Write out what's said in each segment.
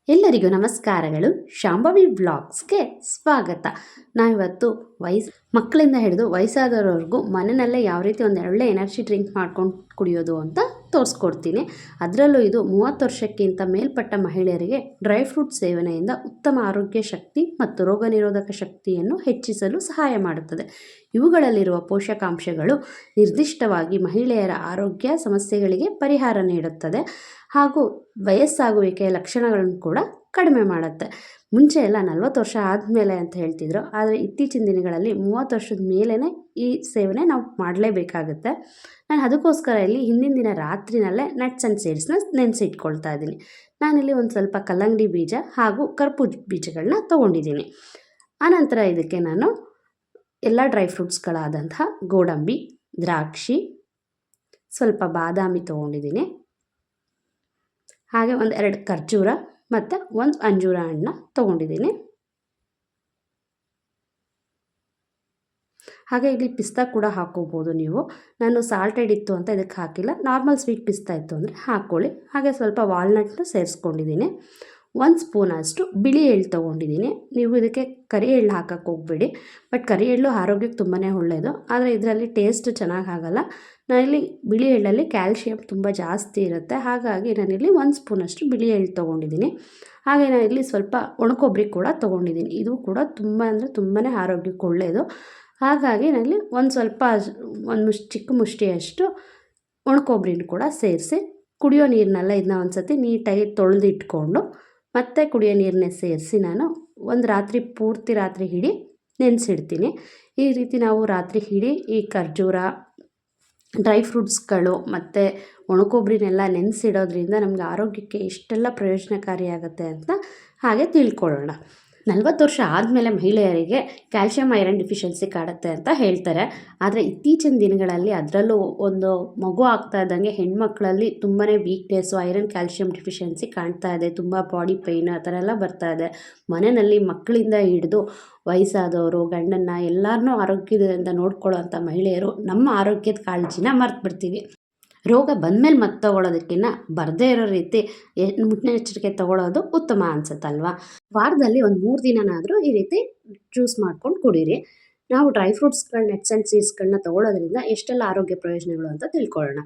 ಎಲ್ಲರಿಗೂ ನಮಸ್ಕಾರಗಳು. ಶಾಂಭವಿ ವ್ಲಾಗ್ಸ್ಗೆ ಸ್ವಾಗತ. ನಾವಿವತ್ತು ಮಕ್ಕಳಿಂದ ಹಿಡಿದು ವಯಸ್ಸಾದವರೆಗೂ ಮನೆಯಲ್ಲೇ ಯಾವ ರೀತಿ ಒಂದು ಒಳ್ಳೆ ಎನರ್ಜಿ ಡ್ರಿಂಕ್ ಮಾಡ್ಕೊಂಡು ಕುಡಿಯೋದು ಅಂತ ತೋರಿಸ್ಕೊಡ್ತೀನಿ. ಅದರಲ್ಲೂ ಇದು 30 ವರ್ಷಕ್ಕಿಂತ ಮೇಲ್ಪಟ್ಟ ಮಹಿಳೆಯರಿಗೆ ಡ್ರೈ ಫ್ರೂಟ್ ಸೇವನೆಯಿಂದ ಉತ್ತಮ ಆರೋಗ್ಯ ಶಕ್ತಿ ಮತ್ತು ರೋಗ ನಿರೋಧಕ ಶಕ್ತಿಯನ್ನು ಹೆಚ್ಚಿಸಲು ಸಹಾಯ ಮಾಡುತ್ತದೆ. ಇವುಗಳಲ್ಲಿರುವ ಪೋಷಕಾಂಶಗಳು ನಿರ್ದಿಷ್ಟವಾಗಿ ಮಹಿಳೆಯರ ಆರೋಗ್ಯ ಸಮಸ್ಯೆಗಳಿಗೆ ಪರಿಹಾರ ನೀಡುತ್ತದೆ ಹಾಗೂ ವಯಸ್ಸಾಗುವಿಕೆಯ ಲಕ್ಷಣಗಳನ್ನು ಕೂಡ ಕಡಿಮೆ ಮಾಡುತ್ತೆ. ಮುಂಚೆ ಎಲ್ಲ 40 ವರ್ಷ ಆದಮೇಲೆ ಅಂತ ಹೇಳ್ತಿದ್ರು, ಆದರೆ ಇತ್ತೀಚಿನ ದಿನಗಳಲ್ಲಿ 30 ವರ್ಷದ ಮೇಲೇ ಈ ಸೇವನೆ ನಾವು ಮಾಡಲೇಬೇಕಾಗುತ್ತೆ. ನಾನು ಅದಕ್ಕೋಸ್ಕರ ಇಲ್ಲಿ ಹಿಂದಿನ ದಿನ ರಾತ್ರಿನಲ್ಲೇ ನಟ್ಸ್ ಆ್ಯಂಡ್ ಸೀಡ್ಸ್ನ ನೆನೆಸಿಟ್ಕೊಳ್ತಾ ಇದ್ದೀನಿ. ನಾನಿಲ್ಲಿ ಒಂದು ಸ್ವಲ್ಪ ಕಲ್ಲಂಗಡಿ ಬೀಜ ಹಾಗೂ ಕರ್ಬೂಜ ಬೀಜಗಳನ್ನ ತೊಗೊಂಡಿದ್ದೀನಿ. ಆನಂತರ ಇದಕ್ಕೆ ನಾನು ಎಲ್ಲ ಡ್ರೈ ಫ್ರೂಟ್ಸ್ಗಳಾದಂತಹ ಗೋಡಂಬಿ, ದ್ರಾಕ್ಷಿ, ಸ್ವಲ್ಪ ಬಾದಾಮಿ ತೊಗೊಂಡಿದ್ದೀನಿ. ಹಾಗೆ ಒಂದು 2 ಖರ್ಜೂರ ಮತ್ತು ಒಂದು ಅಂಜೂರ ಹಣ್ಣನ್ನ ತೊಗೊಂಡಿದ್ದೀನಿ. ಹಾಗೆ ಇಲ್ಲಿ ಪಿಸ್ತಾ ಕೂಡ ಹಾಕೋಬೋದು ನೀವು. ನಾನು ಸಾಲ್ಟೆಡ್ ಇತ್ತು ಅಂತ ಇದಕ್ಕೆ ಹಾಕಿಲ್ಲ, ನಾರ್ಮಲ್ ಸ್ವೀಟ್ ಪಿಸ್ತಾ ಇತ್ತು ಅಂದರೆ ಹಾಕ್ಕೊಳ್ಳಿ. ಹಾಗೆ ಸ್ವಲ್ಪ ವಾಲ್ನಟ್ನ ಸೇರಿಸ್ಕೊಂಡಿದ್ದೀನಿ. 1 ಸ್ಪೂನಷ್ಟು ಬಿಳಿ ಎಳ್ಳು ತೊಗೊಂಡಿದ್ದೀನಿ. ನೀವು ಇದಕ್ಕೆ ಕರಿ ಎಳ್ಳು ಹಾಕಕ್ಕೆ ಹೋಗಬೇಡಿ, ಬಟ್ ಕರಿ ಎಳ್ಳು ಆರೋಗ್ಯಕ್ಕೆ ತುಂಬಾ ಒಳ್ಳೆಯದು, ಆದರೆ ಇದರಲ್ಲಿ ಟೇಸ್ಟ್ ಚೆನ್ನಾಗಿ ಆಗಲ್ಲ. ನಾನಿಲ್ಲಿ ಬಿಳಿ ಎಳ್ಳಲ್ಲಿ ಕ್ಯಾಲ್ಶಿಯಂ ತುಂಬ ಜಾಸ್ತಿ ಇರುತ್ತೆ, ಹಾಗಾಗಿ ನಾನಿಲ್ಲಿ 1 ಸ್ಪೂನಷ್ಟು ಬಿಳಿ ಎಳ್ಳು ತೊಗೊಂಡಿದ್ದೀನಿ. ಹಾಗೆ ನಾನಿಲ್ಲಿ ಸ್ವಲ್ಪ ಒಣಕೊಬ್ಬರಿ ಕೂಡ ತೊಗೊಂಡಿದ್ದೀನಿ. ಇದು ಕೂಡ ತುಂಬ ಅಂದರೆ ತುಂಬಾ ಆರೋಗ್ಯಕ್ಕೆ ಒಳ್ಳೆಯದು. ಹಾಗಾಗಿ ನಾನಿಲ್ಲಿ ಒಂದು ಚಿಕ್ಕ ಮುಷ್ಟಿಯಷ್ಟು ಒಣಕೊಬ್ಬರಿನ ಕೂಡ ಸೇರಿಸಿ ಕುಡಿಯೋ ನೀರನ್ನೆಲ್ಲ ಇದನ್ನ ಒಂದು ಸತಿ ನೀಟಾಗಿ ತೊಳೆದಿಟ್ಕೊಂಡು ಮತ್ತೆ ಕುಡಿಯೋ ನೀರನ್ನೇ ಸೇರಿಸಿ ನಾನು ಒಂದು ರಾತ್ರಿ ಇಡೀ ನೆನೆಸಿಡ್ತೀನಿ. ಈ ರೀತಿ ನಾವು ರಾತ್ರಿ ಇಡೀ ಈ ಖರ್ಜೂರ, ಡ್ರೈ ಫ್ರೂಟ್ಸ್ಗಳು ಮತ್ತು ಒಣಕೊಬ್ಬರಿನೆಲ್ಲ ನೆನೆಸಿಡೋದ್ರಿಂದ ನಮಗೆ ಆರೋಗ್ಯಕ್ಕೆ ಎಷ್ಟೆಲ್ಲ ಪ್ರಯೋಜನಕಾರಿಯಾಗುತ್ತೆ ಅಂತ ಹಾಗೆ ತಿಳ್ಕೊಳ್ಳೋಣ. 40 ವರ್ಷ ಆದಮೇಲೆ ಮಹಿಳೆಯರಿಗೆ ಕ್ಯಾಲ್ಶಿಯಂ ಐರನ್ ಡಿಫಿಷಿಯನ್ಸಿ ಕಾಡುತ್ತೆ ಅಂತ ಹೇಳ್ತಾರೆ. ಆದರೆ ಇತ್ತೀಚಿನ ದಿನಗಳಲ್ಲಿ ಅದರಲ್ಲೂ ಒಂದು ಮಗು ಆಗ್ತಾ ಇದ್ದಂಗೆ ಹೆಣ್ಮಕ್ಳಲ್ಲಿ ತುಂಬಾ ವೀಕ್ನೆಸ್ಸು, ಐರನ್ ಕ್ಯಾಲ್ಶಿಯಂ ಡಿಫಿಷಿಯನ್ಸಿ ಕಾಣ್ತಾ ಇದೆ. ತುಂಬ ಬಾಡಿ ಪೇಯ್ನ್ ಆ ಥರ ಎಲ್ಲ ಬರ್ತಾ ಇದೆ. ಮನೆಯಲ್ಲಿ ಮಕ್ಕಳಿಂದ ಹಿಡಿದು ವಯಸ್ಸಾದವರು, ಗಂಡನ್ನ ಎಲ್ಲರನ್ನೂ ಆರೋಗ್ಯದಿಂದ ನೋಡ್ಕೊಳ್ಳೋ ಅಂಥ ಮಹಿಳೆಯರು ನಮ್ಮ ಆರೋಗ್ಯದ ಕಾಳಜಿನ ಮರೆತುಬಿಡ್ತೀವಿ. ರೋಗ ಬಂದಮೇಲೆ ಮತ್ತೆ ತೊಗೊಳೋದಕ್ಕಿಂತ ಬರದೇ ಇರೋ ರೀತಿ ಮುನ್ನೆಚ್ಚರಿಕೆ ತೊಗೊಳೋದು ಉತ್ತಮ ಅನಿಸುತ್ತಲ್ವ. ವಾರದಲ್ಲಿ ಒಂದು 3 ದಿನನಾದರೂ ಈ ರೀತಿ ಜ್ಯೂಸ್ ಮಾಡ್ಕೊಂಡು ಕುಡೀರಿ. ನಾವು ಡ್ರೈ ಫ್ರೂಟ್ಸ್ಗಳು, ನಟ್ಸ್ ಆ್ಯಂಡ್ ಸೀಡ್ಸ್ಗಳನ್ನ ತೊಗೊಳೋದ್ರಿಂದ ಎಷ್ಟೆಲ್ಲ ಆರೋಗ್ಯ ಪ್ರಯೋಜನಗಳು ಅಂತ ತಿಳ್ಕೊಳ್ಳೋಣ.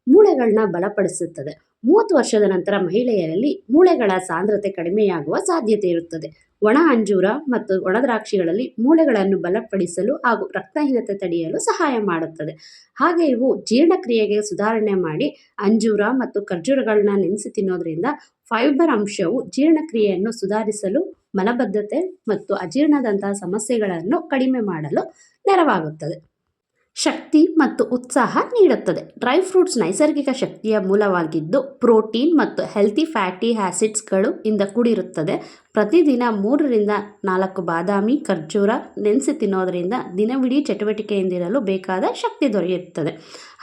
ಮೂಳೆಗಳನ್ನ ಬಲಪಡಿಸುತ್ತದೆ. 30 ವರ್ಷದ ನಂತರ ಮಹಿಳೆಯರಲ್ಲಿ ಮೂಳೆಗಳ ಸಾಂದ್ರತೆ ಕಡಿಮೆಯಾಗುವ ಸಾಧ್ಯತೆ ಇರುತ್ತದೆ. ಒಣ ಅಂಜೂರ ಮತ್ತು ಒಣ ದ್ರಾಕ್ಷಿಗಳಲ್ಲಿ ಮೂಳೆಗಳನ್ನು ಬಲಪಡಿಸಲು ಹಾಗೂ ರಕ್ತಹೀನತೆ ತಡೆಯಲು ಸಹಾಯ ಮಾಡುತ್ತದೆ. ಹಾಗೆ ಇವು ಜೀರ್ಣಕ್ರಿಯೆಗೆ ಸುಧಾರಣೆ ಮಾಡಿ ಅಂಜೂರ ಮತ್ತು ಖರ್ಜೂರಗಳನ್ನ ನೆನೆಸಿ ತಿನ್ನೋದ್ರಿಂದ ಫೈಬರ್ ಅಂಶವು ಜೀರ್ಣಕ್ರಿಯೆಯನ್ನು ಸುಧಾರಿಸಲು, ಮಲಬದ್ಧತೆ ಮತ್ತು ಅಜೀರ್ಣದಂತಹ ಸಮಸ್ಯೆಗಳನ್ನು ಕಡಿಮೆ ಮಾಡಲು ನೆರವಾಗುತ್ತದೆ. ಶಕ್ತಿ ಮತ್ತು ಉತ್ಸಾಹ ನೀಡುತ್ತದೆ. ಡ್ರೈ ಫ್ರೂಟ್ಸ್ ನೈಸರ್ಗಿಕ ಶಕ್ತಿಯ ಮೂಲವಾಗಿದ್ದು ಪ್ರೋಟೀನ್ ಮತ್ತು ಹೆಲ್ತಿ ಫ್ಯಾಟಿ ಆ್ಯಸಿಡ್ಸ್ಗಳು ಇಂದ ಕೂಡಿರುತ್ತದೆ. ಪ್ರತಿದಿನ 3 ರಿಂದ 4 ಬಾದಾಮಿ, ಖರ್ಜೂರ ನೆನೆಸಿ ತಿನ್ನೋದರಿಂದ ದಿನವಿಡೀ ಚಟುವಟಿಕೆಯಿಂದಿರಲು ಬೇಕಾದ ಶಕ್ತಿ ದೊರೆಯುತ್ತದೆ.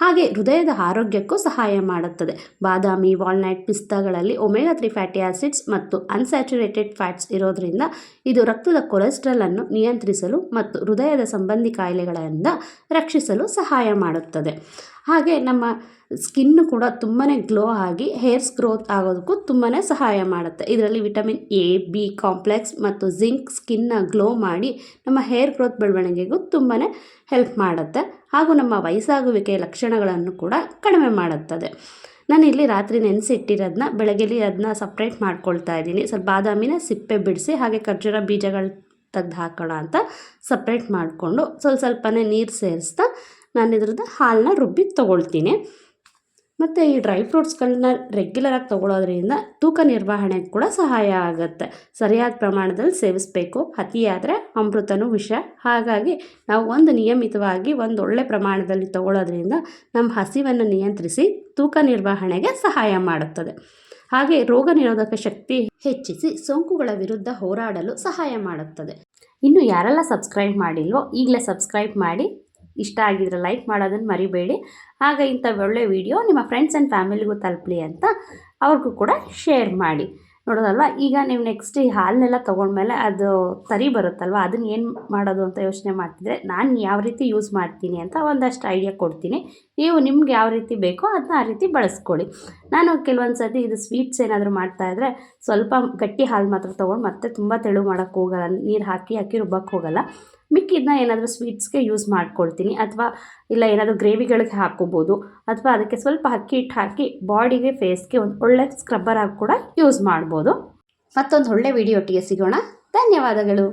ಹಾಗೆ ಹೃದಯದ ಆರೋಗ್ಯಕ್ಕೂ ಸಹಾಯ ಮಾಡುತ್ತದೆ. ಬಾದಾಮಿ, ವಾಲ್ನಟ್, ಪಿಸ್ತಾಗಳಲ್ಲಿ ಒಮೆಗಾ 3 ಫ್ಯಾಟಿ ಆ್ಯಸಿಡ್ಸ್ ಮತ್ತು ಅನ್ಸ್ಯಾಚುರೇಟೆಡ್ ಫ್ಯಾಟ್ಸ್ ಇರೋದರಿಂದ ಇದು ರಕ್ತದ ಕೊಲೆಸ್ಟ್ರಾಲನ್ನು ನಿಯಂತ್ರಿಸಲು ಮತ್ತು ಹೃದಯದ ಸಂಬಂಧಿ ಕಾಯಿಲೆಗಳಿಂದ ರಕ್ಷಿಸಲು ಸಹಾಯ ಮಾಡುತ್ತದೆ. ಹಾಗೆ ನಮ್ಮ ಸ್ಕಿನ್ನು ಕೂಡ ತುಂಬಾ ಗ್ಲೋ ಆಗಿ ಹೇರ್ಸ್ ಗ್ರೋತ್ ಆಗೋದಕ್ಕೂ ತುಂಬಾ ಸಹಾಯ ಮಾಡುತ್ತೆ. ಇದರಲ್ಲಿ ವಿಟಮಿನ್ ಎ, ಬಿ ಕಾಂಪ್ಲೆಕ್ಸ್ ಮತ್ತು ಜಿಂಕ್ ಸ್ಕಿನ್ನ ಗ್ಲೋ ಮಾಡಿ ನಮ್ಮ ಹೇರ್ ಗ್ರೋತ್ ಬೆಳವಣಿಗೆಗೂ ತುಂಬಾ ಹೆಲ್ಪ್ ಮಾಡುತ್ತೆ ಹಾಗೂ ನಮ್ಮ ವಯಸ್ಸಾಗುವಿಕೆಯ ಲಕ್ಷಣಗಳನ್ನು ಕೂಡ ಕಡಿಮೆ ಮಾಡುತ್ತದೆ. ನಾನಿಲ್ಲಿ ರಾತ್ರಿ ನೆನೆಸಿಟ್ಟಿರೋದನ್ನ ಬೆಳಗ್ಗೆಲಿ ಅದನ್ನ ಸಪ್ರೇಟ್ ಮಾಡ್ಕೊಳ್ತಾ ಇದ್ದೀನಿ. ಸ್ವಲ್ಪ ಬಾದಾಮಿನ ಸಿಪ್ಪೆ ಬಿಡಿಸಿ ಹಾಗೆ ಖರ್ಜೂರ ಬೀಜಗಳು ತೆಗ್ದು ಹಾಕೋಣ ಅಂತ ಸಪ್ರೇಟ್ ಮಾಡಿಕೊಂಡು ಸ್ವಲ್ಪನೇ ನೀರು ಸೇರಿಸ್ತಾ ನಾನು ಇದ್ರದ್ದು ಹಾಲನ್ನ ರುಬ್ಬಿ ತೊಗೊಳ್ತೀನಿ. ಮತ್ತು ಈ ಡ್ರೈ ಫ್ರೂಟ್ಸ್ಗಳನ್ನ ರೆಗ್ಯುಲರಾಗಿ ತೊಗೊಳೋದ್ರಿಂದ ತೂಕ ನಿರ್ವಹಣೆಗೆ ಕೂಡ ಸಹಾಯ ಆಗುತ್ತೆ. ಸರಿಯಾದ ಪ್ರಮಾಣದಲ್ಲಿ ಸೇವಿಸಬೇಕು, ಅತಿಯಾದರೆ ಅಮೃತನೂ ವಿಷ. ಹಾಗಾಗಿ ನಾವು ನಿಯಮಿತವಾಗಿ ಒಳ್ಳೆ ಪ್ರಮಾಣದಲ್ಲಿ ತೊಗೊಳೋದ್ರಿಂದ ನಮ್ಮ ಹಸಿವನ್ನು ನಿಯಂತ್ರಿಸಿ ತೂಕ ನಿರ್ವಹಣೆಗೆ ಸಹಾಯ ಮಾಡುತ್ತದೆ. ಹಾಗೆ ರೋಗ ನಿರೋಧಕ ಶಕ್ತಿ ಹೆಚ್ಚಿಸಿ ಸೋಂಕುಗಳ ವಿರುದ್ಧ ಹೋರಾಡಲು ಸಹಾಯ ಮಾಡುತ್ತದೆ. ಇನ್ನು ಯಾರೆಲ್ಲ ಸಬ್ಸ್ಕ್ರೈಬ್ ಮಾಡಿಲ್ವೋ ಈಗಲೇ ಸಬ್ಸ್ಕ್ರೈಬ್ ಮಾಡಿ. ಇಷ್ಟ ಆಗಿದ್ರೆ ಲೈಕ್ ಮಾಡೋದನ್ನು ಮರಿಬೇಡಿ. ಹಾಗೆ ಇಂಥ ಒಳ್ಳೆ ವಿಡಿಯೋ ನಿಮ್ಮ ಫ್ರೆಂಡ್ಸ್ ಆ್ಯಂಡ್ ಫ್ಯಾಮಿಲಿಗೂ ತಲುಪಲಿ ಅಂತ ಅವ್ರಿಗೂ ಕೂಡ ಶೇರ್ ಮಾಡಿ. ನೋಡೋದಲ್ವ, ಈಗ ನೀವು ನೆಕ್ಸ್ಟ್ ಈ ಹಾಲನ್ನೆಲ್ಲ ತೊಗೊಂಡ್ಮೇಲೆ ಅದು ತರಿ ಬರುತ್ತಲ್ವ, ಅದನ್ನು ಏನು ಮಾಡೋದು ಅಂತ ಯೋಚನೆ ಮಾಡ್ತಿದ್ರೆ ನಾನು ಯಾವ ರೀತಿ ಯೂಸ್ ಮಾಡ್ತೀನಿ ಅಂತ ಒಂದಷ್ಟು ಐಡಿಯಾ ಕೊಡ್ತೀನಿ. ನೀವು ನಿಮ್ಗೆ ಯಾವ ರೀತಿ ಬೇಕೋ ಅದನ್ನ ಆ ರೀತಿ ಬಳಸ್ಕೊಳ್ಳಿ. ನಾನು ಕೆಲವೊಂದು ಸರ್ತಿ ಇದು ಸ್ವೀಟ್ಸ್ ಏನಾದರೂ ಮಾಡ್ತಾಯಿದ್ರೆ ಸ್ವಲ್ಪ ಗಟ್ಟಿ ಹಾಲು ಮಾತ್ರ ತೊಗೊಂಡು ಮತ್ತೆ ತುಂಬ ತೆಳು ಮಾಡೋಕ್ಕೆ ಹೋಗಲ್ಲ, ನೀರು ಹಾಕಿ ರುಬ್ಬಕ್ಕೆ ಹೋಗಲ್ಲ. ಮಿಕ್ಕಿದನ್ನ ಏನಾದರೂ ಸ್ವೀಟ್ಸ್ಗೆ ಯೂಸ್ ಮಾಡ್ಕೊಳ್ತೀನಿ, ಅಥವಾ ಇಲ್ಲ ಏನಾದರೂ ಗ್ರೇವಿಗಳಿಗೆ ಹಾಕ್ಕೋಬೋದು, ಅಥವಾ ಅದಕ್ಕೆ ಸ್ವಲ್ಪ ಅಕ್ಕಿ ಹಿಟ್ಟು ಹಾಕಿ ಬಾಡಿಗೆ ಫೇಸ್ಗೆ ಒಂದು ಒಳ್ಳೆ ಸ್ಕ್ರಬ್ಬರ್ ಆಗಿ ಕೂಡ ಯೂಸ್ ಮಾಡ್ಬೋದು. ಮತ್ತೊಂದು ಒಳ್ಳೆ ವಿಡಿಯೋ ಒಟ್ಟಿಗೆ ಸಿಗೋಣ. ಧನ್ಯವಾದಗಳು.